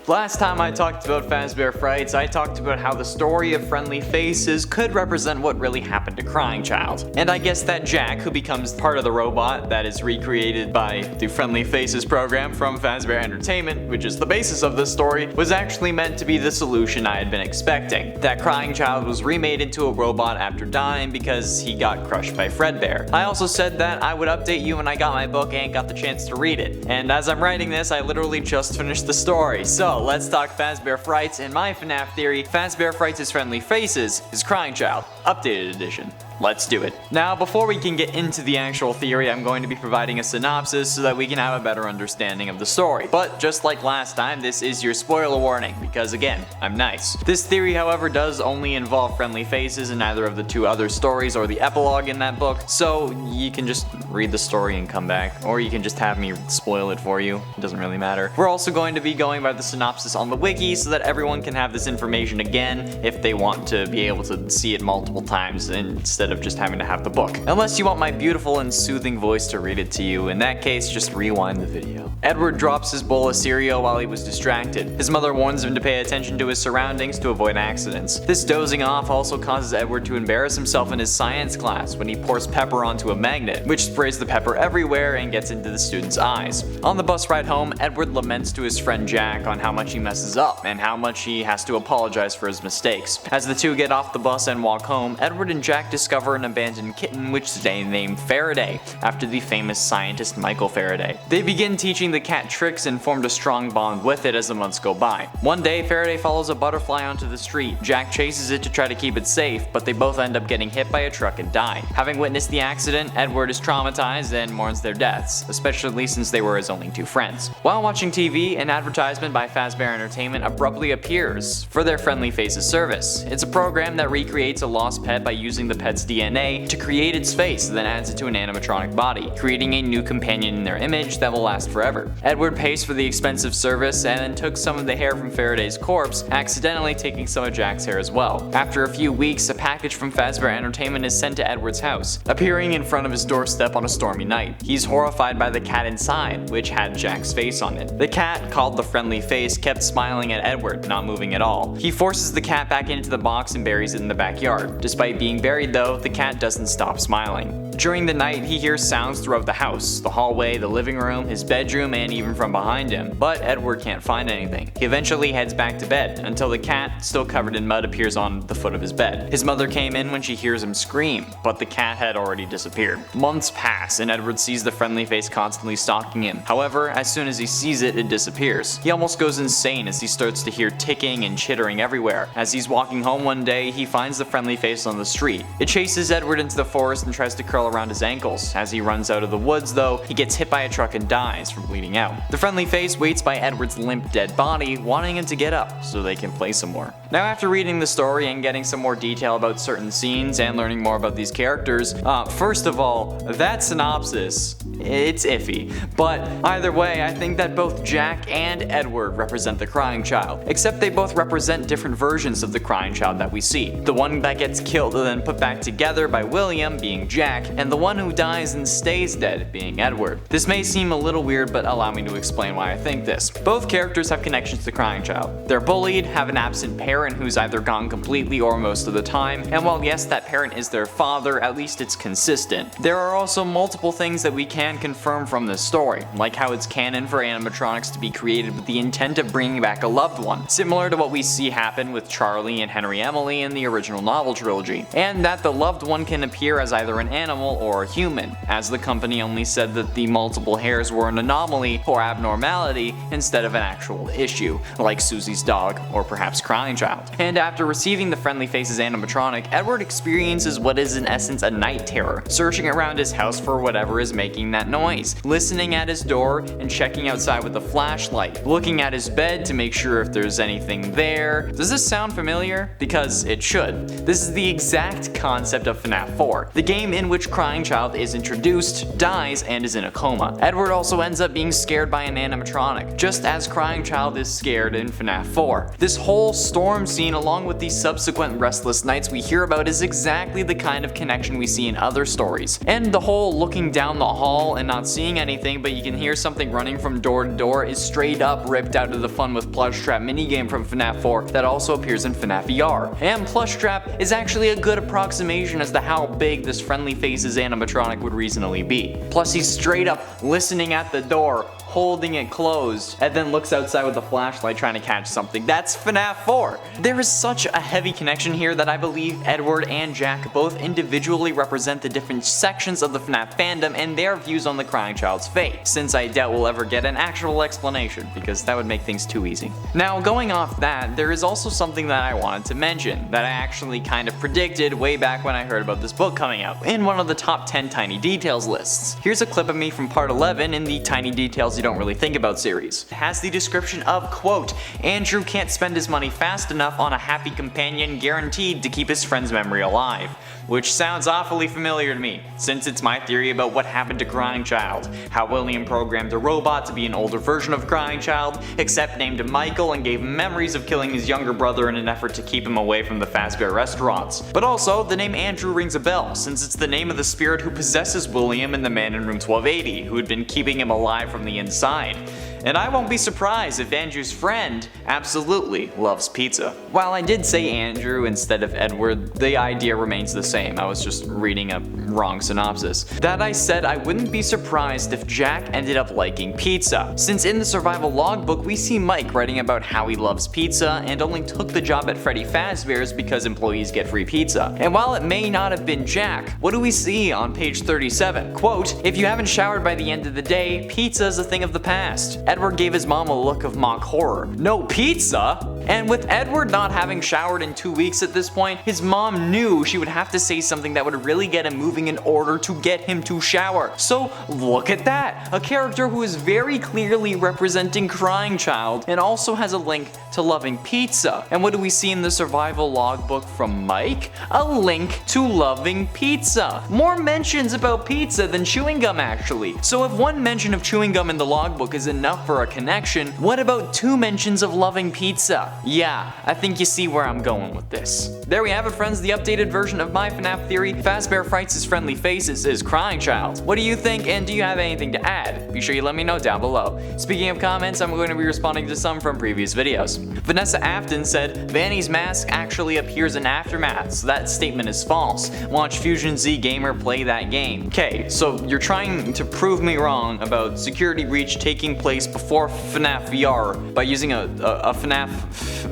Last time I talked about Fazbear Frights, I talked about how the story of friendly faces could represent what really happened to Crying Child. And I guess that Jack, who becomes part of the robot that is recreated by the Friendly Faces program from Fazbear Entertainment, which is the basis of this story, was actually meant to be the solution I had been expecting. That Crying Child was remade into a robot after dying because he got crushed by Fredbear. I also said that I would update you when I got my book and got the chance to read it. And as I'm writing this, I literally just finished the story. So let's talk Fazbear Frights and my FNAF theory, Fazbear Frights' Friendly Faces is Crying Child, Updated Edition. Let's do it. Now, before we can get into the actual theory, I'm going to be providing a synopsis so that we can have a better understanding of the story. But just like last time, this is your spoiler warning, because again, I'm nice. This theory, however, does only involve friendly faces in either of the two other stories or the epilogue in that book, so you can just read the story and come back, or you can just have me spoil it for you. It doesn't really matter. We're also going to be going by the synopsis on the wiki so that everyone can have this information again if they want to be able to see it multiple times instead of just having to have the book. Unless you want my beautiful and soothing voice to read it to you, in that case just rewind the video. Edward drops his bowl of cereal while he was distracted. His mother warns him to pay attention to his surroundings to avoid accidents. This dozing off also causes Edward to embarrass himself in his science class when he pours pepper onto a magnet, which sprays the pepper everywhere and gets into the student's eyes. On the bus ride home, Edward laments to his friend Jack on how much he messes up and how much he has to apologize for his mistakes. As the two get off the bus and walk home, Edward and Jack discover an abandoned kitten which they named Faraday, after the famous scientist Michael Faraday. They begin teaching the cat tricks and formed a strong bond with it as the months go by. One day, Faraday follows a butterfly onto the street. Jack chases it to try to keep it safe, but they both end up getting hit by a truck and die. Having witnessed the accident, Edward is traumatized and mourns their deaths, especially since they were his only two friends. While watching TV, an advertisement by Fazbear Entertainment abruptly appears for their Friendly Faces service. It's a program that recreates a lost pet by using the pet's DNA to create its face, then adds it to an animatronic body, creating a new companion in their image that will last forever. Edward pays for the expensive service and then took some of the hair from Faraday's corpse, accidentally taking some of Jack's hair as well. After a few weeks, a package from Fazbear Entertainment is sent to Edward's house, appearing in front of his doorstep on a stormy night. He's horrified by the cat inside, which had Jack's face on it. The cat, called the Friendly Face, kept smiling at Edward, not moving at all. He forces the cat back into the box and buries it in the backyard. Despite being buried though, the cat doesn't stop smiling. During the night, he hears sounds throughout the house, the hallway, the living room, his bedroom, and even from behind him, but Edward can't find anything. He eventually heads back to bed, until the cat, still covered in mud, appears on the foot of his bed. His mother came in when she hears him scream, but the cat had already disappeared. Months pass, and Edward sees the Friendly Face constantly stalking him. However, as soon as he sees it, it disappears. He almost goes insane as he starts to hear ticking and chittering everywhere. As he's walking home one day, he finds the Friendly Face on the street. It chases Edward into the forest and tries to curl around his ankles. As he runs out of the woods though, he gets hit by a truck and dies from bleeding out. The Friendly Face waits by Edward's limp dead body, wanting him to get up so they can play some more. Now, after reading the story and getting some more detail about certain scenes and learning more about these characters, first of all, that synopsis, it's iffy. But either way, I think that both Jack and Edward represent the Crying Child, except they both represent different versions of the Crying Child that we see. The one that gets killed and then put back together by William, being Jack, and the one who dies and stays dead, being Edward. This may seem a little weird, but allow me to explain why I think this. Both characters have connections to the Crying Child. They're bullied, have an absent parent who's either gone completely or most of the time, and while yes, that parent is their father, at least it's consistent. There are also multiple things that we can confirm from this story, like how it's canon for animatronics to be created with the intent of bringing back a loved one, similar to what we see happen with Charlie and Henry Emily in the original novel trilogy, and that the loved one can appear as either an animal or a human, as the company only said that the multiple hairs were an anomaly or abnormality instead of an actual issue, like Susie's dog or perhaps Crying Child. And after receiving the Friendly Faces animatronic, Edward experiences what is in essence a night terror, searching around his house for whatever is making that noise, listening at his door and checking outside with a flashlight, looking at his bed to make sure if there's anything there. Does this sound familiar? Because it should. This is the exact concept of FNAF 4, the game in which Crying Child is introduced, dies, and is in a coma. Edward also ends up being scared by an animatronic, just as Crying Child is scared in FNAF 4. This whole storm scene, along with the subsequent restless nights we hear about, is exactly the kind of connection we see in other stories. And the whole looking down the hall normal and not seeing anything, but you can hear something running from door to door is straight up ripped out of the Fun with Plush Trap minigame from FNAF 4 that also appears in FNAF VR. And Plush Trap is actually a good approximation as to how big this Friendly Faces animatronic would reasonably be. Plus he's straight up listening at the door, holding it closed, and then looks outside with a flashlight trying to catch something. That's FNAF 4! There is such a heavy connection here that I believe Edward and Jack both individually represent the different sections of the FNAF fandom and their views on the crying child's fate, since I doubt we'll ever get an actual explanation, because that would make things too easy. Now, going off that, there is also something that I wanted to mention, that I actually kind of predicted way back when I heard about this book coming out, in one of the top 10 Tiny Details lists. Here's a clip of me from part 11 in the Tiny Details You Don't Really Think About series. It has the description of, quote, Andrew can't spend his money fast enough on a happy companion guaranteed to keep his friend's memory alive. Which sounds awfully familiar to me, since it's my theory about what happened to Crying Child, how William programmed a robot to be an older version of Crying Child, except named him Michael and gave him memories of killing his younger brother in an effort to keep him away from the Fazbear restaurants. But also, the name Andrew rings a bell, since it's the name of the spirit who possesses William and the man in room 1280, who had been keeping him alive from the inside. And I won't be surprised if Andrew's friend absolutely loves pizza. While I did say Andrew instead of Edward, the idea remains the same. I was just reading a wrong synopsis. That I said, I wouldn't be surprised if Jack ended up liking pizza, since in the survival logbook we see Mike writing about how he loves pizza and only took the job at Freddy Fazbear's because employees get free pizza. And while it may not have been Jack, what do we see on page 37? Quote, if you haven't showered by the end of the day, pizza is a thing of the past. Edward gave his mom a look of mock horror. No pizza? And with Edward not having showered in 2 weeks at this point, his mom knew she would have to say something that would really get him moving in order to get him to shower. So look at that! A character who is very clearly representing Crying Child and also has a link to loving pizza. And what do we see in the survival logbook from Mike? A link to loving pizza. More mentions about pizza than chewing gum actually. So if one mention of chewing gum in the logbook is enough for a connection, what about 2 mentions of loving pizza? Yeah, I think you see where I'm going with this. There we have it, friends, the updated version of my FNAF theory. Fazbear Frights' Friendly Faces is Crying Child. What do you think, and do you have anything to add? Be sure you let me know down below. Speaking of comments, I'm going to be responding to some from previous videos. Vanessa Afton said, Vanny's mask actually appears in Aftermath, so that statement is false. Watch Fusion Z Gamer play that game. Okay, so you're trying to prove me wrong about security breach taking place before FNAF VR by using a FNAF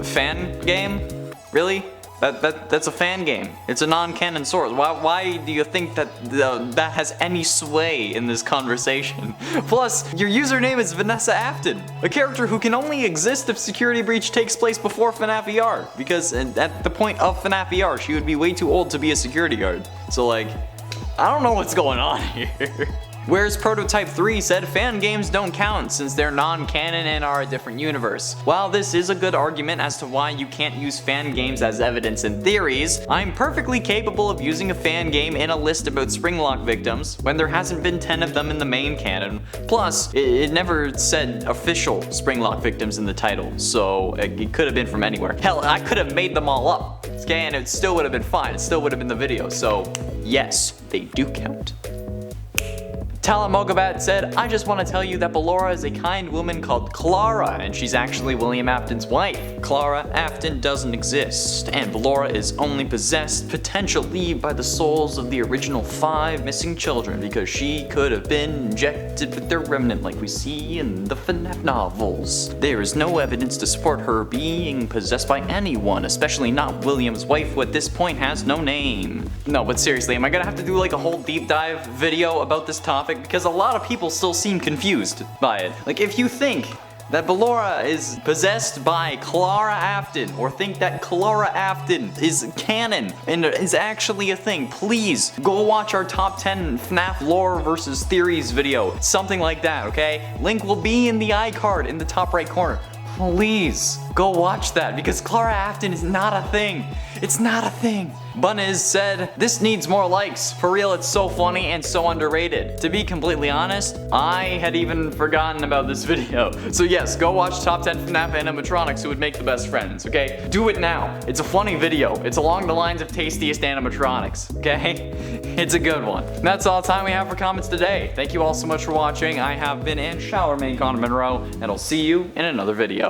fan game? Really? That's a fan game. It's a non-canon source. Why do you think that that has any sway in this conversation? Plus, your username is Vanessa Afton, a character who can only exist if security breach takes place before FNAF VR, because at the point of FNAF VR, she would be way too old to be a security guard. So like, I don't know what's going on here. Whereas Prototype 3 said fan games don't count since they're non-canon and are a different universe. While this is a good argument as to why you can't use fan games as evidence in theories, I'm perfectly capable of using a fan game in a list about Springlock victims when there hasn't been 10 of them in the main canon. Plus, it never said official Springlock victims in the title, so it could have been from anywhere. Hell, I could have made them all up, okay, and it still would have been fine. It still would have been the video, so yes, they do count. Talamogabat said, I just want to tell you that Ballora is a kind woman called Clara, and she's actually William Afton's wife. Clara Afton doesn't exist, and Ballora is only possessed, potentially, by the souls of the original 5 missing children, because she could have been injected with their remnant like we see in the FNAF novels. There is no evidence to support her being possessed by anyone, especially not William's wife, who at this point has no name. No, but seriously, am I gonna have to do like a whole deep dive video about this topic? Because a lot of people still seem confused by it. Like, if you think that Ballora is possessed by Clara Afton, or think that Clara Afton is canon and is actually a thing, please go watch our top 10 FNAF lore versus theories video. Something like that, okay? Link will be in the iCard in the top right corner. please go watch that because Clara Afton is not a thing. It's not a thing. Buniz said, this needs more likes. For real, it's so funny and so underrated. To be completely honest, I had even forgotten about this video. So yes, go watch top 10 FNAF animatronics who would make the best friends, okay? Do it now. It's a funny video. It's along the lines of tastiest animatronics, okay? It's a good one. That's all the time we have for comments today. Thank you all so much for watching. I have been and shall remain Connor Monroe, and I'll see you in another video.